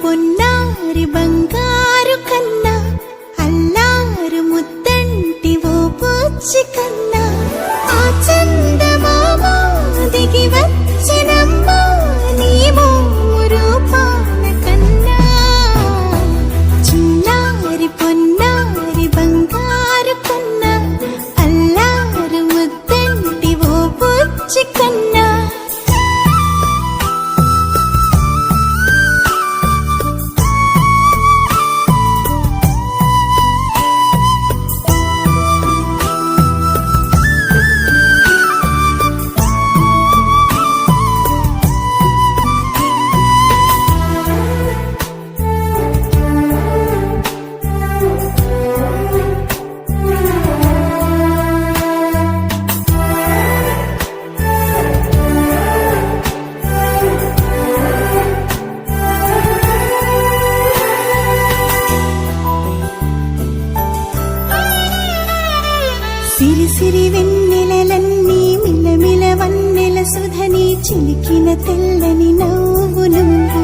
పొన్నారి బంగారు కన్నా అల్లారు ముద్దంటి ఓ పూచి కన్నా ఆ చందమామ దిగి వచ్చినమ్మా నీ మోరు పాన కన్నా చిన్నారి పొన్నారి బంగారు కన్నా అల్లారు ముద్దంటి ఓ పూచి కన్నా సిరి సిరి వెన్నెలలన్నీ మిలమిల వన్నెల సుధని చిలికిన తెల్లని నవ్వు నువ్వు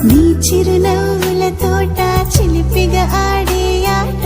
నీ చిరునవ్వుల తోట చిలిపిగా ఆడే ఆట